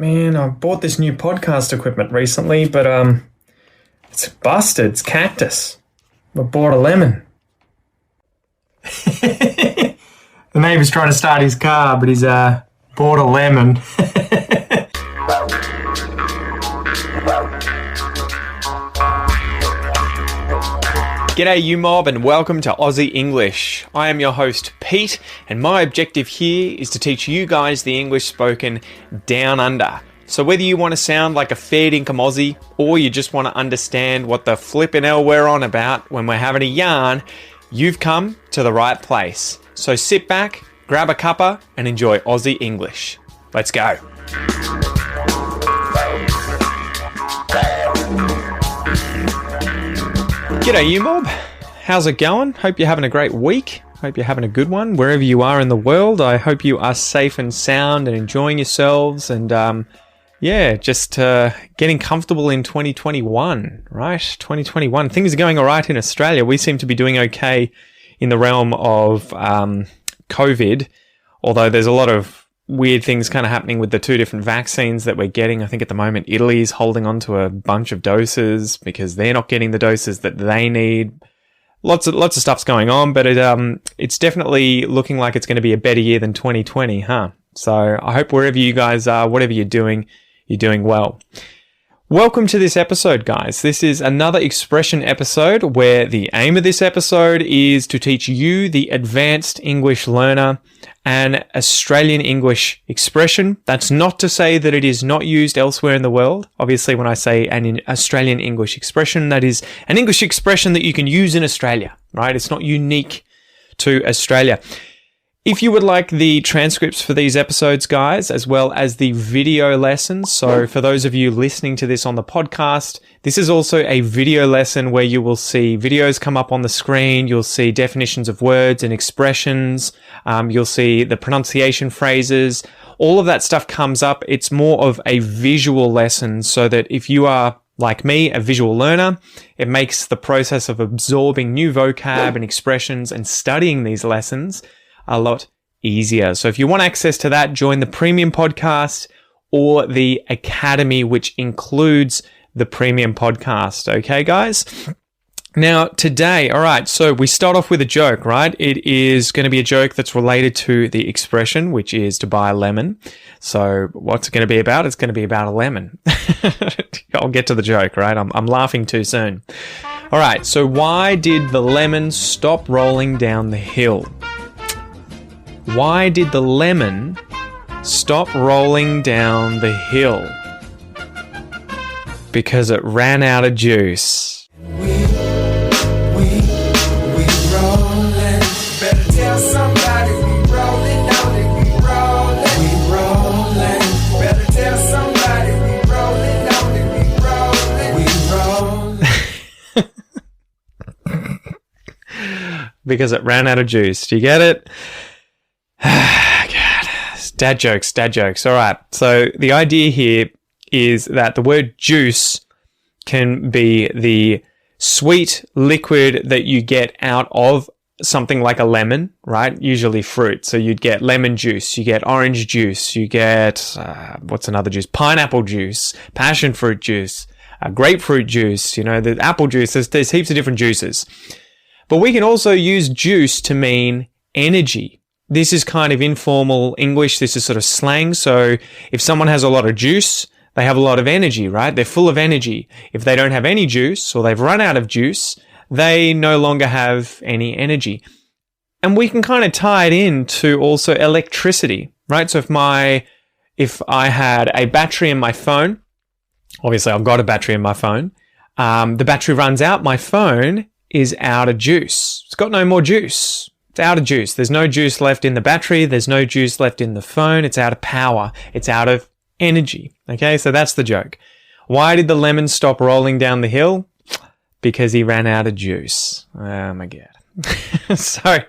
Man, I bought this new podcast equipment recently, but it's busted. It's cactus. I bought a lemon. The neighbour's trying to start his car, but he's bought a lemon. G'day you mob and welcome to Aussie English. I am your host Pete and my objective here is to teach you guys the English spoken down under. So whether you want to sound like a fair dinkum Aussie or you just want to understand what the flippin' hell we're on about when we're having a yarn, you've come to the right place. So sit back, grab a cuppa and enjoy Aussie English. Let's go. G'day you mob, how's it going? Hope you're having a great week. Hope you're having a good one wherever you are in the world. I hope you are safe and sound and enjoying yourselves and just getting comfortable in 2021, right? 2021. Things are going all right in Australia. We seem to be doing okay in the realm of COVID, although there's a lot of weird things kind of happening with the two different vaccines that we're getting. I think at the moment Italy's holding on to a bunch of doses because they're not getting the doses that they need. Lots of stuff's going on, but it's definitely looking like it's going to be a better year than 2020, huh? So I hope wherever you guys are, whatever you're doing well. Welcome to this episode, guys. This is another expression episode where the aim of this episode is to teach you, the advanced English learner, an Australian English expression. That's not to say that it is not used elsewhere in the world. Obviously, when I say an Australian English expression, that is an English expression that you can use in Australia, right? It's not unique to Australia. If you would like the transcripts for these episodes, guys, as well as the video lessons, so for those of you listening to this on the podcast, this is also a video lesson where you will see videos come up on the screen, you'll see definitions of words and expressions, you'll see the pronunciation phrases, all of that stuff comes up. It's more of a visual lesson so that if you are, like me, a visual learner, it makes the process of absorbing new vocab and expressions and studying these lessons a lot easier. So if you want access to that, join the premium podcast or the academy, which includes the premium podcast. Okay, guys? Now, today, all right, so we start off with a joke, right? It is going to be a joke that's related to the expression, which is to buy a lemon. So what's it going to be about? It's going to be about a lemon. I'll get to the joke, right? I'm laughing too soon. All right, so why did the lemon stop rolling down the hill? Why did the lemon stop rolling down the hill? Because it ran out of juice. We rollin'. Better tell somebody we rollin', don't it? We rollin'. Better tell somebody we rollin', don't it? We rollin'. Because it ran out of juice. Do you get it? God, dad jokes. All right. So the idea here is that the word juice can be the sweet liquid that you get out of something like a lemon, right? Usually fruit. So you'd get lemon juice, you get orange juice, you get, what's another juice? Pineapple juice, passion fruit juice, grapefruit juice, the apple juice. There's heaps of different juices. But we can also use juice to mean energy. This is kind of informal English. This is sort of slang. So if someone has a lot of juice, they have a lot of energy, right? They're full of energy. If they don't have any juice or they've run out of juice, they no longer have any energy. And we can kind of tie it into also electricity, right? So if I had a battery in my phone, obviously I've got a battery in my phone, the battery runs out, my phone is out of juice. It's got no more juice. It's out of juice. There's no juice left in the battery. There's no juice left in the phone. It's out of power. It's out of energy. Okay, so that's the joke. Why did the lemon stop rolling down the hill? Because he ran out of juice. Oh my God. So,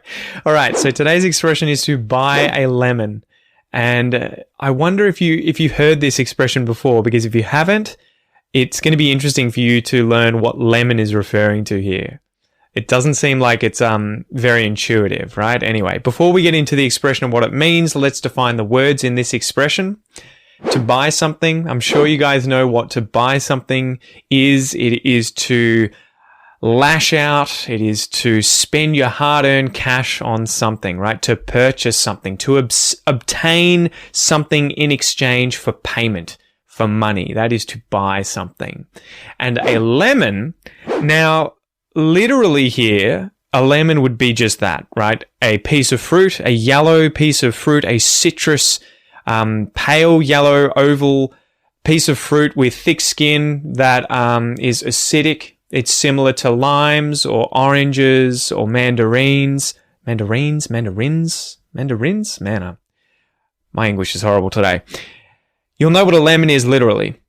all right. So today's expression is to buy a lemon. And I wonder if you've heard this expression before, because if you haven't, it's going to be interesting for you to learn what lemon is referring to here. It doesn't seem like it's very intuitive, right? Anyway, before we get into the expression of what it means, let's define the words in this expression. to buy something. I'm sure you guys know what to buy something is. It is to lash out. It is to spend your hard-earned cash on something, right? To purchase something, to obtain something in exchange for payment, for money. That is to buy something. And a lemon, now, literally here, a lemon would be just that, right? A piece of fruit, a yellow piece of fruit, a citrus, pale yellow oval piece of fruit with thick skin that is acidic. It's similar to limes or oranges or mandarins. Mandarins? Man, my English is horrible today. You'll know what a lemon is literally.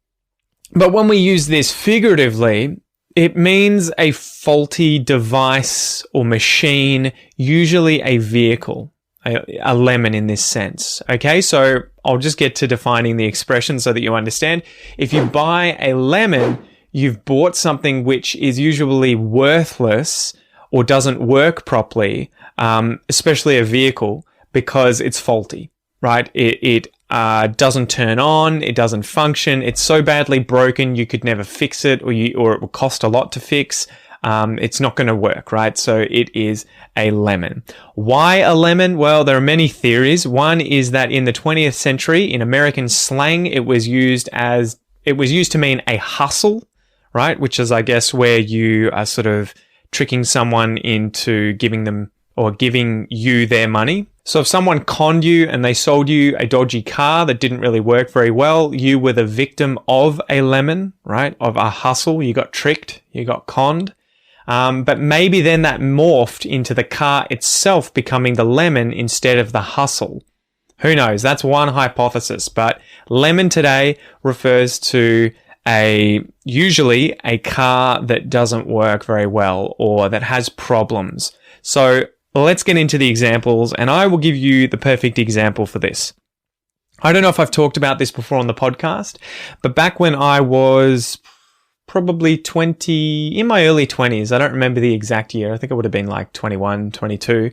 But when we use this figuratively, it means a faulty device or machine, usually a vehicle, a lemon in this sense. Okay, so I'll just get to defining the expression so that you understand. If you buy a lemon, you've bought something which is usually worthless or doesn't work properly, especially a vehicle, because it's faulty, right? It doesn't turn on, it doesn't function, it's so badly broken you could never fix it, or it will cost a lot to fix. It's not going to work, right? So it is a lemon. Why a lemon? Well, there are many theories. One is that in the 20th century, in American slang, it was used to mean a hustle, right? Which is, I guess, where you are sort of tricking someone into giving them or giving you their money. So if someone conned you and they sold you a dodgy car that didn't really work very well, you were the victim of a lemon, right? Of a hustle. You got tricked. You got conned. But maybe then that morphed into the car itself becoming the lemon instead of the hustle. Who knows? That's one hypothesis. But lemon today refers to usually a car that doesn't work very well or that has problems. So let's get into the examples, and I will give you the perfect example for this. I don't know if I've talked about this before on the podcast, but back when I was probably in my early 20s, I don't remember the exact year. I think it would have been like 21, 22.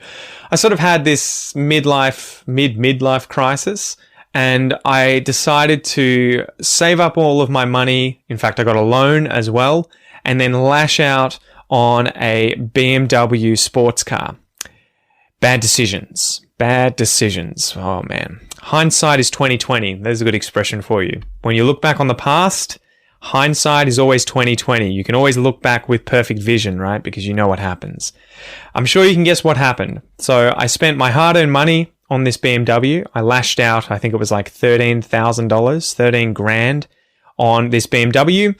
I sort of had this midlife crisis, and I decided to save up all of my money. In fact, I got a loan as well, and then lash out on a BMW sports car. Bad decisions. Oh man. Hindsight is 2020. There's a good expression for you. When you look back on the past, hindsight is always 2020. You can always look back with perfect vision, right? Because you know what happens. I'm sure you can guess what happened. So I spent my hard-earned money on this BMW. I lashed out, I think it was like $13,000, 13 grand on this BMW.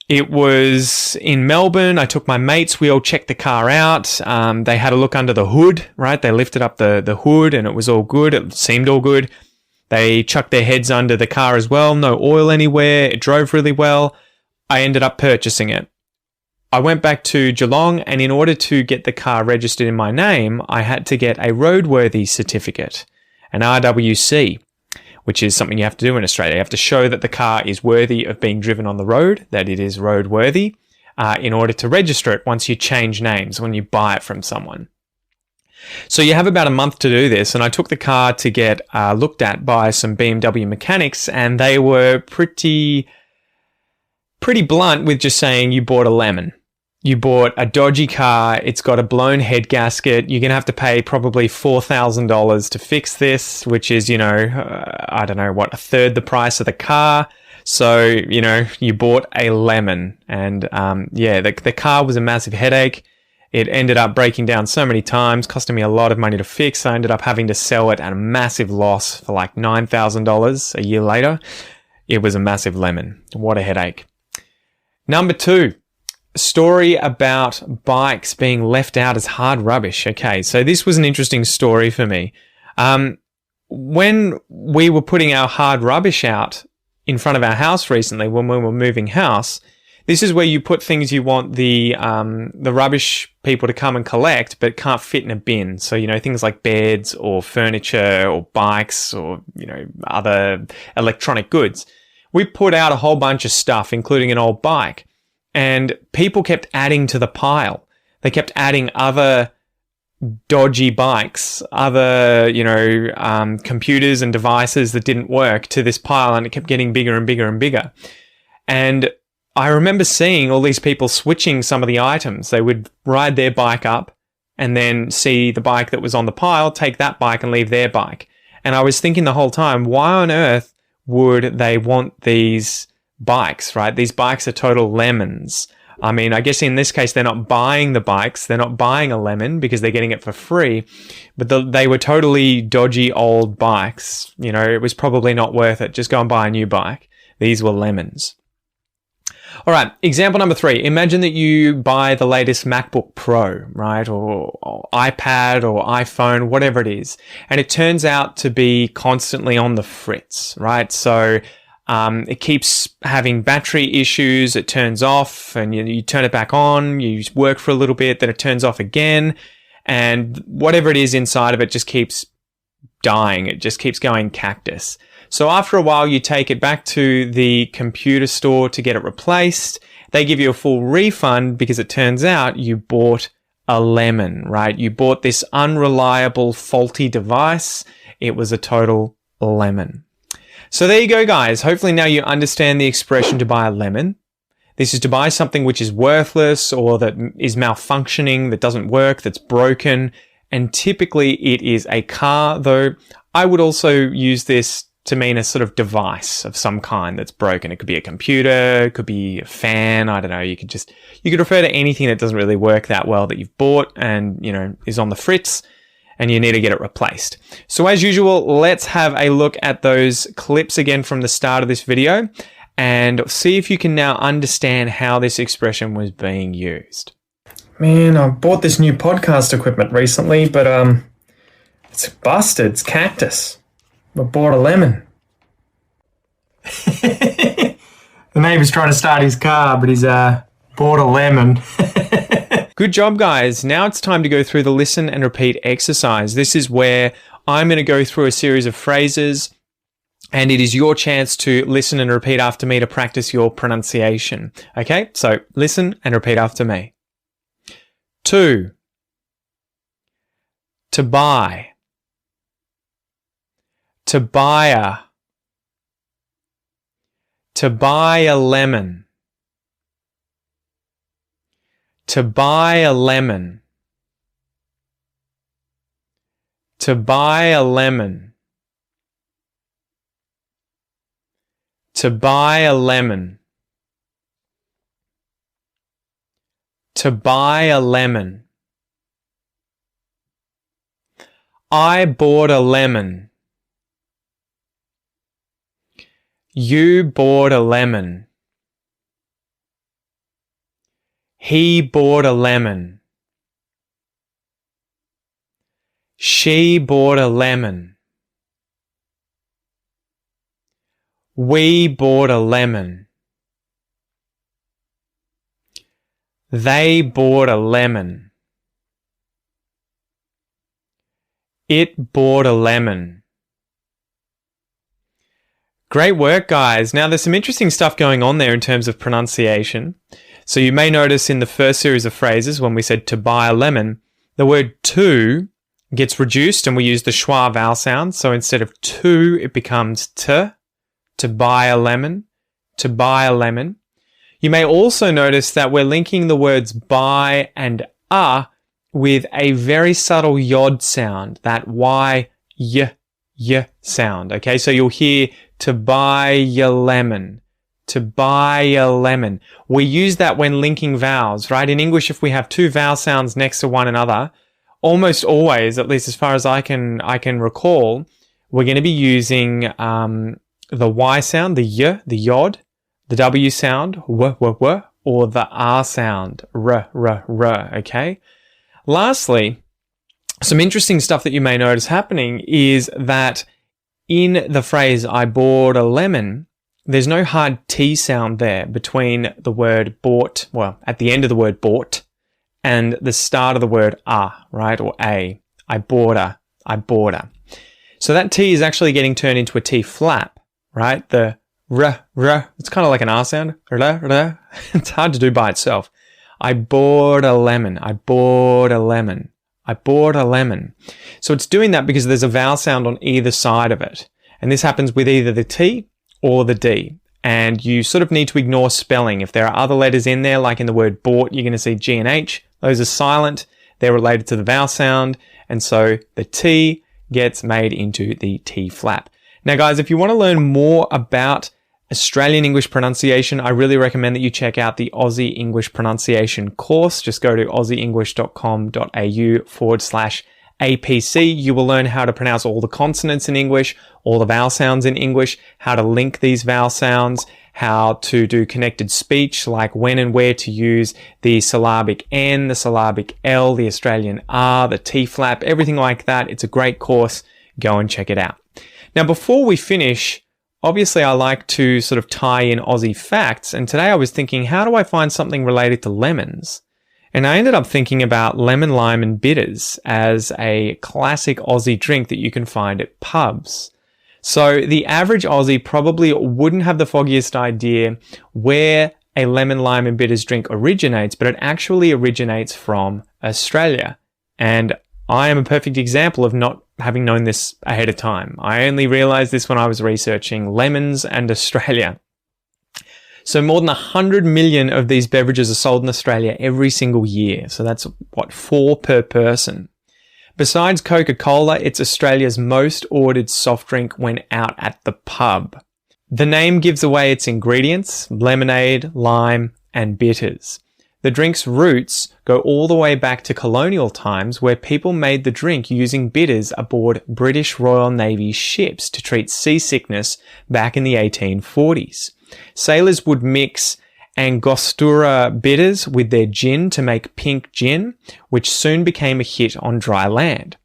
It was in Melbourne. I took my mates. We all checked the car out. They had a look under the hood, right? They lifted up the hood and it was all good. It seemed all good. They chucked their heads under the car as well. No oil anywhere. It drove really well. I ended up purchasing it. I went back to Geelong, and in order to get the car registered in my name, I had to get a roadworthy certificate, an RWC, which is something you have to do in Australia. You have to show that the car is worthy of being driven on the road, that it is roadworthy, in order to register it once you change names, when you buy it from someone. So you have about a month to do this, and I took the car to get looked at by some BMW mechanics, and they were pretty blunt with just saying you bought a lemon. You bought a dodgy car, it's got a blown head gasket, you're going to have to pay probably $4,000 to fix this, which is, I don't know, a third the price of the car. So, you bought a lemon. And the car was a massive headache. It ended up breaking down so many times, costing me a lot of money to fix. I ended up having to sell it at a massive loss for like $9,000 a year later. It was a massive lemon. What a headache. Number 2. Story about bikes being left out as hard rubbish. Okay, so this was an interesting story for me. When we were putting our hard rubbish out in front of our house recently, when we were moving house, this is where you put things you want the rubbish people to come and collect, but can't fit in a bin. So, things like beds or furniture or bikes or, other electronic goods. We put out a whole bunch of stuff, including an old bike. And people kept adding to the pile. They kept adding other dodgy bikes, other, computers and devices that didn't work to this pile, and it kept getting bigger and bigger and bigger. And I remember seeing all these people switching some of the items. They would ride their bike up and then see the bike that was on the pile, take that bike and leave their bike. And I was thinking the whole time, why on earth would they want these bikes, right? These bikes are total lemons. I mean, I guess in this case, they're not buying the bikes. They're not buying a lemon because they're getting it for free. But they were totally dodgy old bikes. It was probably not worth it. Just go and buy a new bike. These were lemons. All right, example number 3. Imagine that you buy the latest MacBook Pro, right? Or iPad or iPhone, whatever it is. And it turns out to be constantly on the fritz, right? So it keeps having battery issues. It turns off and you turn it back on. You work for a little bit, then it turns off again. And whatever it is inside of it just keeps dying. It just keeps going cactus. So after a while, you take it back to the computer store to get it replaced. They give you a full refund because it turns out you bought a lemon, right? You bought this unreliable, faulty device. It was a total lemon. So there you go, guys. Hopefully now you understand the expression to buy a lemon. This is to buy something which is worthless or that is malfunctioning, that doesn't work, that's broken. And typically it is a car, though I would also use this to mean a sort of device of some kind that's broken. It could be a computer, it could be a fan, I don't know. You could refer to anything that doesn't really work that well that you've bought and, is on the fritz and you need to get it replaced. So as usual, let's have a look at those clips again from the start of this video and see if you can now understand how this expression was being used. Man, I bought this new podcast equipment recently, but it's busted. It's cactus. I bought a lemon. The neighbour's trying to start his car, but he's bought a lemon. Good job, guys. Now it's time to go through the listen and repeat exercise. This is where I'm going to go through a series of phrases, and it is your chance to listen and repeat after me to practice your pronunciation. Okay, so listen and repeat after me. 2. To buy. To buy a. To buy a lemon. To buy a lemon. To buy a lemon. To buy a lemon. To buy a lemon. I bought a lemon. You bought a lemon. He bought a lemon. She bought a lemon. We bought a lemon. They bought a lemon. It bought a lemon. Great work, guys. Now, there's some interesting stuff going on there in terms of pronunciation. So you may notice in the first series of phrases when we said to buy a lemon, the word to gets reduced and we use the schwa vowel sound. So instead of to, it becomes to buy a lemon, to buy a lemon. You may also notice that we're linking the words buy and with a very subtle yod sound, that y sound. Okay, so you'll hear to buy a lemon, to buy a lemon. We use that when linking vowels, right? In English, if we have two vowel sounds next to one another, almost always, at least as far as I can recall, we're going to be using the Y sound, the y, the yod, the W sound, w, or the R sound, r, okay? Lastly, some interesting stuff that you may notice happening is that in the phrase, I bought a lemon, there's no hard T sound there between the word bought, well, at the end of the word bought, and the start of the word right, or a. I bought a. So that T is actually getting turned into a T flap, right? The r, it's kind of like an R sound. It's hard to do by itself. I bought a lemon. I bought a lemon. I bought a lemon. So it's doing that because there's a vowel sound on either side of it. And this happens with either the T or the D. And you sort of need to ignore spelling. If there are other letters in there, like in the word bought, you're going to see G and H. Those are silent. They're related to the vowel sound. And so the T gets made into the T flap. Now, guys, if you want to learn more about Australian English pronunciation, I really recommend that you check out the Aussie English pronunciation course. Just go to aussieenglish.com.au/APC. You will learn how to pronounce all the consonants in English, all the vowel sounds in English, how to link these vowel sounds, how to do connected speech, like when and where to use the syllabic N, the syllabic L, the Australian R, the T flap, everything like that. It's a great course. Go and check it out. Now, before we finish, obviously I like to sort of tie in Aussie facts, and today I was thinking, how do I find something related to lemons? And I ended up thinking about lemon, lime, and bitters as a classic Aussie drink that you can find at pubs. So the average Aussie probably wouldn't have the foggiest idea where a lemon, lime, and bitters drink originates, but it actually originates from Australia. And I am a perfect example of not having known this ahead of time. I only realized this when I was researching lemons and Australia. So more than 100 million of these beverages are sold in Australia every single year. So that's 4 per person. Besides Coca-Cola, it's Australia's most ordered soft drink when out at the pub. The name gives away its ingredients: lemonade, lime, and bitters. The drink's roots go all the way back to colonial times, where people made the drink using bitters aboard British Royal Navy ships to treat seasickness back in the 1840s. Sailors would mix Angostura bitters with their gin to make pink gin, which soon became a hit on dry land.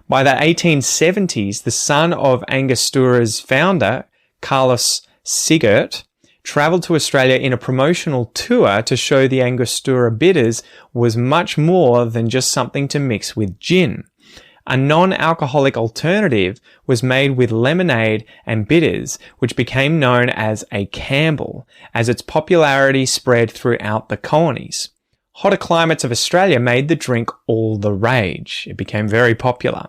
By the 1870s, the son of Angostura's founder, Carlos Sigert, travelled to Australia in a promotional tour to show the Angostura bitters was much more than just something to mix with gin. A non-alcoholic alternative was made with lemonade and bitters, which became known as a Campbell, as its popularity spread throughout the colonies. Hotter climates of Australia made the drink all the rage. It became very popular.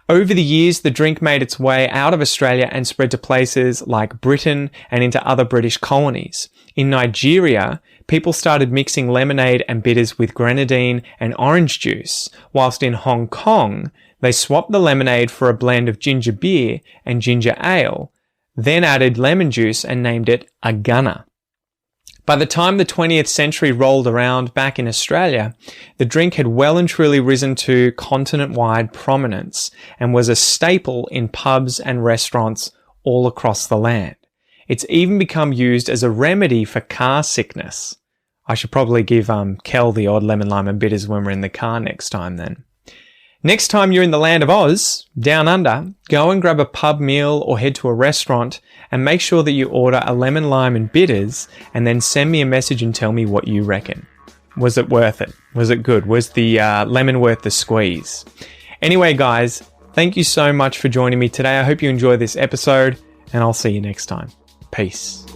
Over the years, the drink made its way out of Australia and spread to places like Britain and into other British colonies. In Nigeria, people started mixing lemonade and bitters with grenadine and orange juice, whilst in Hong Kong, they swapped the lemonade for a blend of ginger beer and ginger ale, then added lemon juice and named it a gunner. By the time the 20th century rolled around back in Australia, the drink had well and truly risen to continent-wide prominence and was a staple in pubs and restaurants all across the land. It's even become used as a remedy for car sickness. I should probably give Kel the odd lemon, lime and bitters when we're in the car next time then. Next time you're in the land of Oz, down under, go and grab a pub meal or head to a restaurant and make sure that you order a lemon, lime and bitters and then send me a message and tell me what you reckon. Was it worth it? Was it good? Was the lemon worth the squeeze? Anyway, guys, thank you so much for joining me today. I hope you enjoyed this episode and I'll see you next time. Peace.